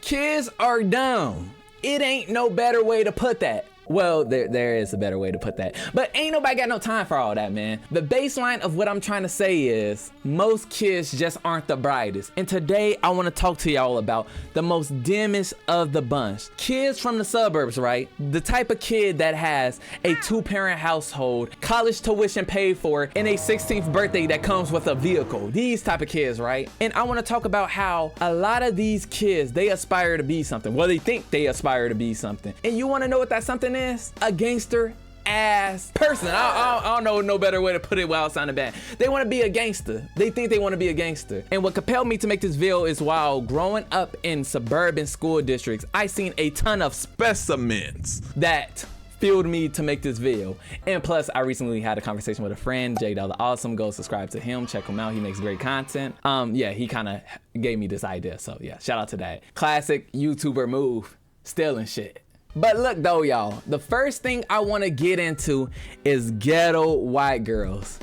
Kids are dumb. It ain't no better way to put that. Well, there is a better way to put that, but ain't nobody got no time for all that, man. The baseline of what I'm trying to say is most kids just aren't the brightest. And today I want to talk to y'all about the most dimmest of the bunch. Kids from the suburbs, right? The type of kid that has a 2-parent household, college tuition paid for, and a 16th birthday that comes with a vehicle. These type of kids, right? And I want to talk about how a lot of these kids, they aspire to be something. Well, they think they aspire to be something. And you want to know what that something is? A gangster ass person. I don't know no better way to put it without sounding bad. They want to be a gangster. They think they want to be a gangster. And what compelled me to make this video is while growing up in suburban school districts, I seen a ton of specimens that fueled me to make this video. And plus, I recently had a conversation with a friend, J Dollar Awesome. Go subscribe to him, check him out. He makes great content. Yeah, he kind of gave me this idea. So yeah, shout out to that. Classic YouTuber move, stealing shit. But look though, y'all, the first thing I want to get into is ghetto white girls.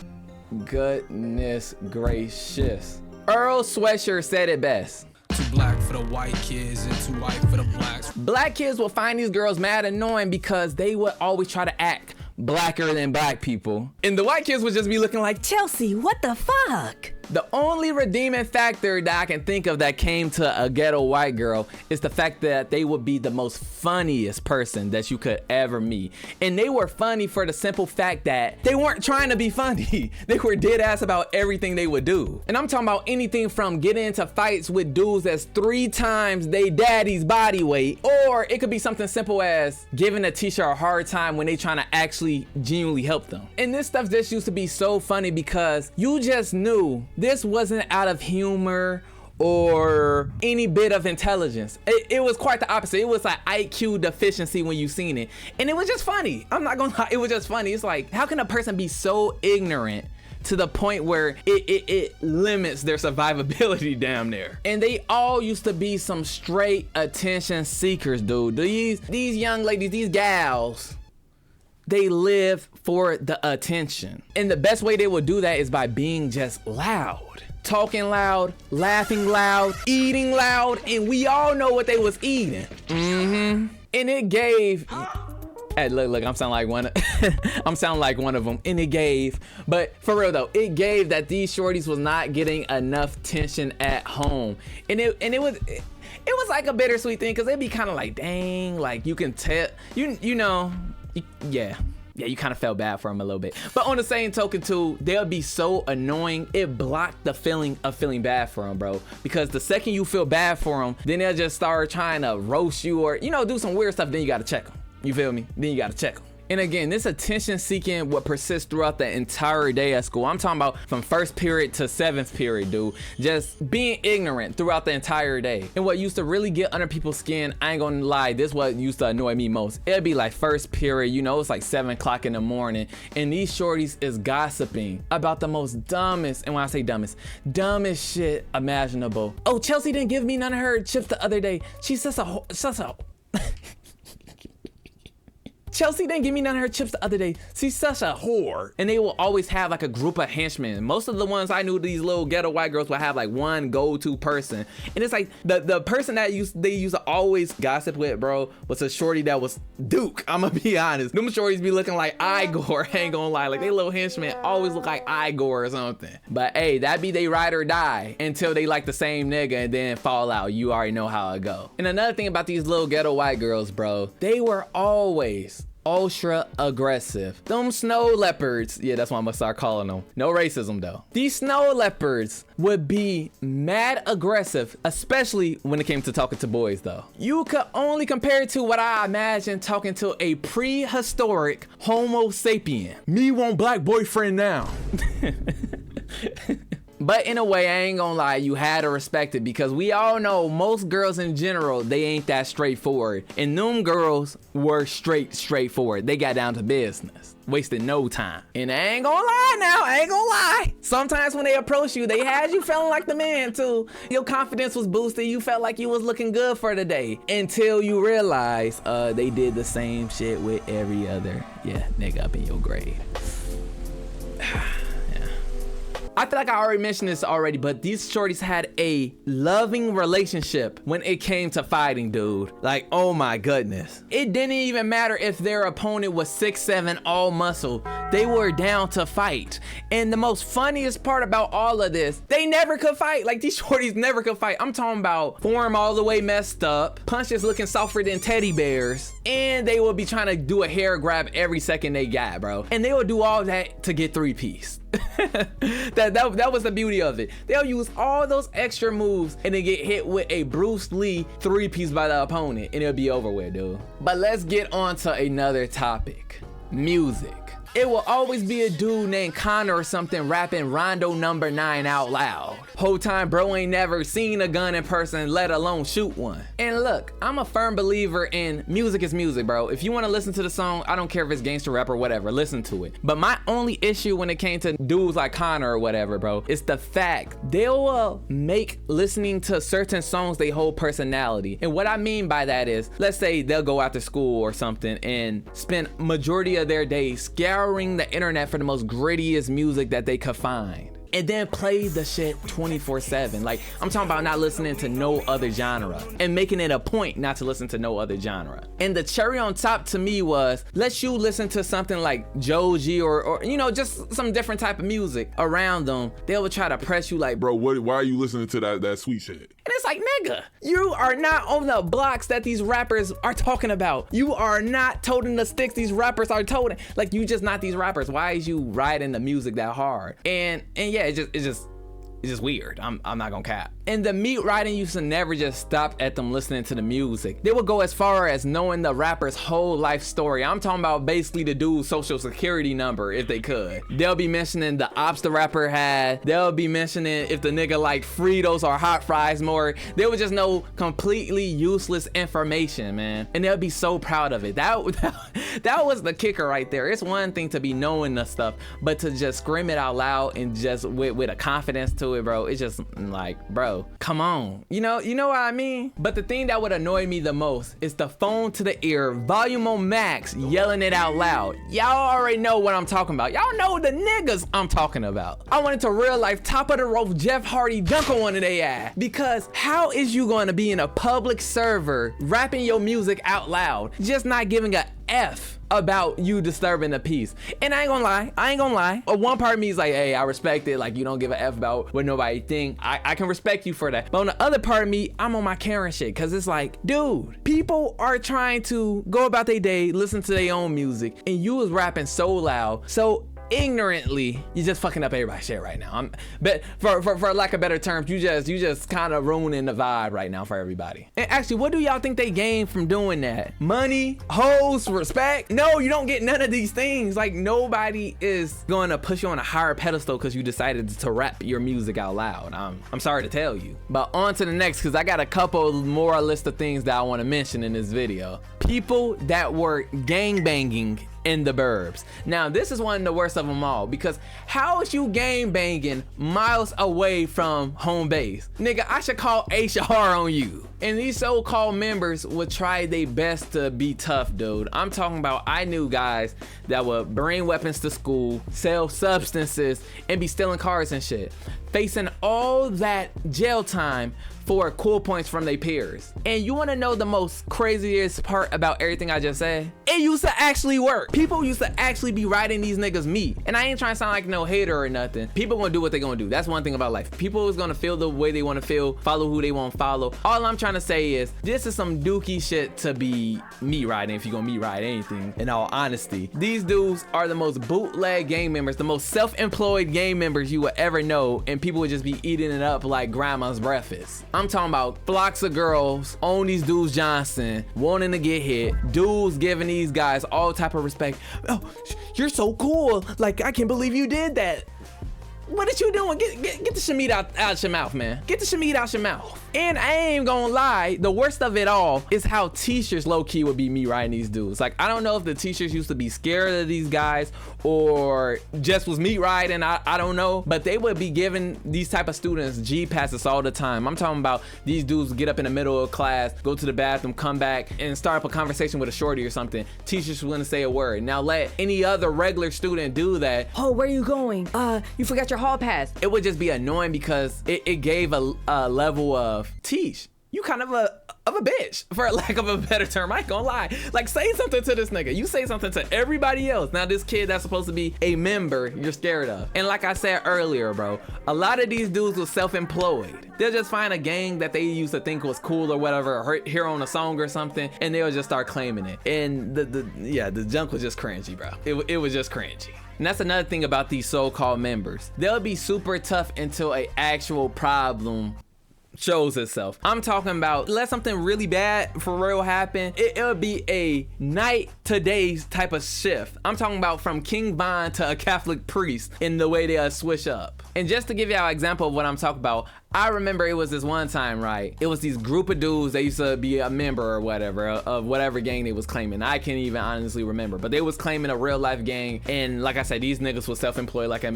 Goodness gracious. Earl Sweatshirt said it best. Too black for the white kids and too white for the blacks. Black kids will find these girls mad annoying because they would always try to act blacker than black people. And the white kids would just be looking like, Chelsea, what the fuck? The only redeeming factor that I can think of that came to a ghetto white girl is the fact that they would be the most funniest person that you could ever meet. And they were funny for the simple fact that they weren't trying to be funny. They were dead ass about everything they would do. And I'm talking about anything from getting into fights with dudes that's 3 times they daddy's body weight, or it could be something simple as giving a teacher a hard time when they trying to actually genuinely help them. And this stuff just used to be so funny because you just knew this wasn't out of humor or any bit of intelligence. It was quite the opposite. It was like IQ deficiency when you seen it. And it was just funny. I'm not gonna lie, it was just funny. It's like, how can a person be so ignorant to the point where it limits their survivability down there? And they all used to be some straight attention seekers, dude. These young ladies, these gals, they live for the attention. And the best way they would do that is by being just loud. Talking loud, laughing loud, eating loud, and we all know what they was eating. And it gave, hey, look, I'm sounding like one of them. And it gave, but for real though, it gave that these shorties was not getting enough attention at home. And it was like a bittersweet thing, because it'd be kind of like, dang, like you can tell, you know, yeah, you kind of felt bad for them a little bit. But on the same token too, they'll be so annoying, it blocked the feeling of feeling bad for them, bro. Because the second you feel bad for them, then they'll just start trying to roast you or, you know, do some weird stuff. Then you got to check them. You feel me? Then you got to check them. And again, this attention seeking will persist throughout the entire day at school. I'm talking about from 1st period to 7th period, dude. Just being ignorant throughout the entire day. And what used to really get under people's skin, I ain't gonna lie, this what used to annoy me most. It'd be like 1st period, you know, it's like 7 o'clock in the morning, and these shorties is gossiping about the most dumbest, and when I say dumbest shit imaginable. Oh, Chelsea didn't give me none of her chips the other day. She's such a Chelsea didn't give me none of her chips the other day. She's such a whore. And they will always have like a group of henchmen. Most of the ones I knew, these little ghetto white girls would have like one go-to person. And it's like the person that they used to always gossip with, bro, was a shorty that was Duke. I'm gonna be honest. Them shorties be looking like Igor, ain't gonna lie. Like they little henchmen always look like Igor or something. But hey, that be they ride or die until they like the same nigga and then fall out. You already know how it go. And another thing about these little ghetto white girls, bro, they were always ultra aggressive. Them snow leopards, yeah, that's what I'm gonna start calling them. No racism though. These snow leopards would be mad aggressive, especially when it came to talking to boys though. You could only compare it to what I imagine talking to a prehistoric Homo sapien. Me want black boyfriend now. But in a way, I ain't gonna lie, you had to respect it, because we all know most girls in general, they ain't that straightforward. And them girls were straightforward. They got down to business, wasted no time. And I ain't gonna lie now, I ain't gonna lie. Sometimes when they approach you, they had you feeling like the man too. Your confidence was boosted, you felt like you was looking good for the day. Until you realize they did the same shit with every other, nigga up in your grade. I feel like I already mentioned this already, but these shorties had a loving relationship when it came to fighting, dude. Like, oh my goodness. It didn't even matter if their opponent was 6'7", all muscle. They were down to fight. And the most funniest part about all of this, they never could fight. Like, these shorties never could fight. I'm talking about form all the way messed up, punches looking softer than teddy bears, and they will be trying to do a hair grab every second they got, bro. And they will do all that to get 3-piece. that was the beauty of it. They'll use all those extra moves and then get hit with a Bruce Lee 3-piece by the opponent, and it'll be over with, dude. But let's get on to another topic. Music. It will always be a dude named Connor or something rapping Rondo number 9 out loud. Whole time bro ain't never seen a gun in person, let alone shoot one. And look, I'm a firm believer in music is music, bro. If you want to listen to the song, I don't care if it's gangster rap or whatever, listen to it. But my only issue when it came to dudes like Connor or whatever, bro, is the fact they'll make listening to certain songs they whole personality. And what I mean by that is, let's say they'll go after school or something and spend majority of their day scouring the internet for the most grittiest music that they could find, and then play the shit 24/7. Like, I'm talking about not listening to no other genre and making it a point not to listen to no other genre. And the cherry on top to me was, let you listen to something like Joji or you know, just some different type of music around them. They would try to press you like, bro, why are you listening to that sweet shit? And it's like, nigga, you are not on the blocks that these rappers are talking about. You are not toting the sticks these rappers are toting. Like, you just not these rappers. Why is you riding the music that hard? And yeah, it's just weird. I'm not gonna cap. And the meat riding used to never just stop at them listening to the music. They would go as far as knowing the rapper's whole life story. I'm talking about basically the dude's social security number if they could. They'll be mentioning the ops the rapper had. They'll be mentioning if the nigga like Fritos or hot fries more. They would just know completely useless information, man. And they'll be so proud of it. That was the kicker right there. It's one thing to be knowing the stuff, but to just scream it out loud and just with a confidence to it, bro, it's just like, bro, come on. You know what I mean? But the thing that would annoy me the most is the phone to the ear, volume on max, yelling it out loud. Y'all already know what I'm talking about. Y'all know the niggas I'm talking about. I wanted to real life top of the rope Jeff Hardy dunk on one of they ass. Because how is you going to be in a public server rapping your music out loud, just not giving a F about you disturbing the peace? And I ain't gonna lie. One part of me is like, hey, I respect it. Like, you don't give a F about what nobody think. I can respect you for that. But on the other part of me, I'm on my Karen shit. Cause it's like, dude, people are trying to go about their day, listen to their own music, and you was rapping so loud, so ignorantly, you just fucking up everybody's shit right now. But for lack of better terms, you just kind of ruining the vibe right now for everybody. And actually, what do y'all think they gain from doing that? Money, hoes, respect? No, you don't get none of these things. Like, nobody is going to push you on a higher pedestal because you decided to rap your music out loud. I'm sorry to tell you. But on to the next, because I got a couple more list of things that I want to mention in this video. People that were gangbanging in the burbs. Now, this is one of the worst of them all, because how is you gang banging miles away from home base? Nigga, I should call HR on you. And these so-called members would try their best to be tough, dude. I'm talking about, I knew guys that would bring weapons to school, sell substances, and be stealing cars and shit, facing all that jail time for cool points from their peers. And you wanna know the most craziest part about everything I just said? It used to actually work. People used to actually be riding these niggas meat. And I ain't trying to sound like no hater or nothing. People gonna do what they gonna do. That's one thing about life. People is gonna feel the way they wanna feel, follow who they wanna follow. All I'm trying to say is, this is some dookie shit to be meat riding, if you gonna meat ride anything, in all honesty. These dudes are the most bootleg gang members, the most self-employed gang members you would ever know, and people would just be eating it up like grandma's breakfast. I'm talking about flocks of girls on these dudes Johnson, wanting to get hit, dudes giving these guys all type of respect. Oh, you're so cool. Like, I can't believe you did that. What is you doing? Get the shamit out your mouth, man. Get the shamit out your mouth. And I ain't gonna lie, the worst of it all is how teachers low-key would be me riding these dudes. Like, I don't know if the teachers used to be scared of these guys or just was meat riding, I don't know. But they would be giving these type of students G passes all the time. I'm talking about these dudes get up in the middle of class, go to the bathroom, come back, and start up a conversation with a shorty or something. Teachers wouldn't say a word. Now let any other regular student do that. Oh, where are you going? You forgot your your hall pass. It would just be annoying because it gave a level of teach. You kind of a bitch, for lack of a better term. I ain't gonna lie. Like, say something to this nigga. You say something to everybody else. Now this kid that's supposed to be a member, you're scared of. And like I said earlier, bro, a lot of these dudes were self-employed. They'll just find a gang that they used to think was cool or whatever, or hear on a song or something, and they'll just start claiming it. And the junk was just cringy, bro. It was just cringy. And that's another thing about these so-called members. They'll be super tough until a actual problem shows itself. I'm talking about, let something really bad for real happen, it'll be a night to days type of shift. I'm talking about from King Von to a Catholic priest in the way they'll switch up. And just to give you an example of what I'm talking about, I remember it was this one time, right? It was these group of dudes that used to be a member or whatever of whatever gang they was claiming. I can't even honestly remember, but they was claiming a real life gang. And like I said, these niggas was self-employed like a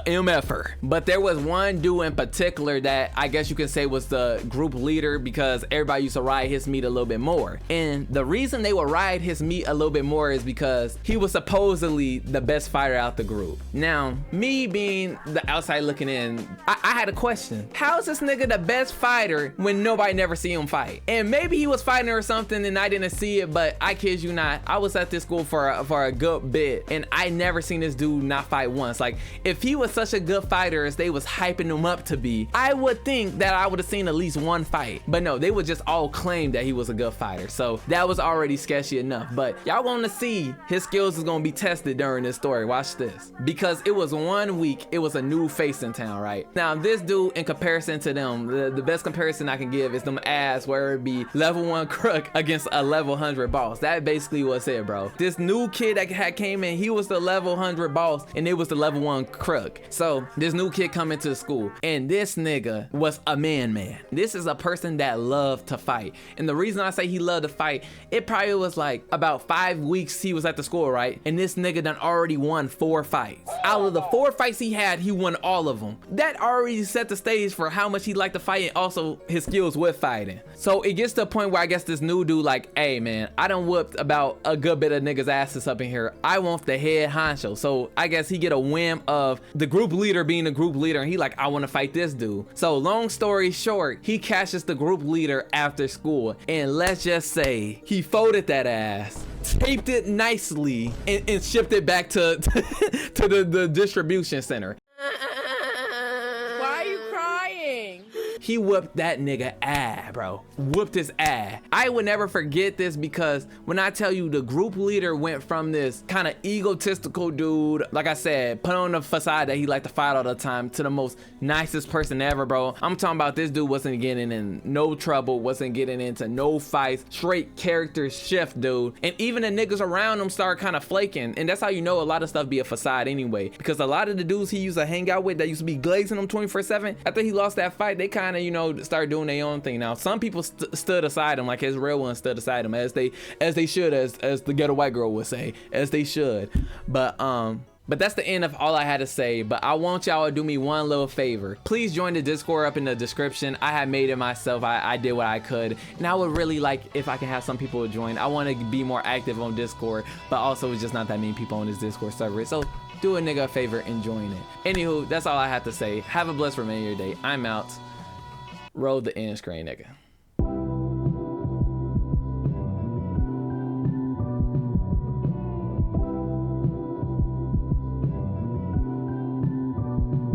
MFer. But there was one dude in particular that I guess you can say was the group leader because everybody used to ride his meat a little bit more. And the reason they would ride his meat a little bit more is because he was supposedly the best fighter out the group. Now, me being the outside looking in, I had a question. How is this nigga the best fighter when nobody never see him fight? And maybe he was fighting or something and I didn't see it, but I kid you not, I was at this school for a good bit and I never seen this dude not fight once. Like, if he was such a good fighter as they was hyping him up to be, I would think that I would have seen at least one fight. But no, they would just all claim that he was a good fighter. So that was already sketchy enough. But y'all want to see his skills is going to be tested during this story. Watch this. Because it was 1 week, it was a new face in town, right? Now this dude, in comparison to them, the best comparison I can give is them ass where it be level 1 crook against a level 100 boss. That basically was it, bro. This new kid that had came in, he was the level 100 boss and it was the level 1 crook. So this new kid come into the school and this nigga was a man. This is a person that loved to fight. And the reason I say he loved to fight, it probably was like about 5 weeks he was at the school, right? And this nigga done already won 4 fights. Out of the 4 fights he had, he won all of them. That already set the stage for how much he liked to fight and also his skills with fighting. So it gets to a point where I guess this new dude like, hey man, I done whooped about a good bit of niggas asses up in here. I want the head honcho. So I guess he get a whim of the group leader being the group leader and he like, I want to fight this dude. So long story short, he catches the group leader after school and let's just say he folded that ass, taped it nicely and shipped it back to the distribution center. Why are you crying? He whooped that nigga ass, bro. Whooped his ass. I would never forget this because when I tell you the group leader went from this kind of egotistical dude, like I said, put on the facade that he liked to fight all the time, to the most nicest person ever, bro. I'm talking about this dude wasn't getting in no trouble, wasn't getting into no fights, straight character shift, dude. And even the niggas around him started kind of flaking. And that's how you know a lot of stuff be a facade anyway. Because a lot of the dudes he used to hang out with that used to be glazing him 24/7, after he lost that fight, they kind of, you know, started doing their own thing. Now, some people stood aside him, like his real ones stood aside him, as they should, as the ghetto white girl would say, as they should. But that's the end of all I had to say. But I want y'all to do me one little favor. Please join the Discord up in the description. I had made it myself. I did what I could. And I would really like if I can have some people join. I want to be more active on Discord, but also it's just not that many people on this Discord server. So do a nigga a favor and join it. Anywho, that's all I have to say. Have a blessed remainder of your day. I'm out. Roll the end screen, nigga.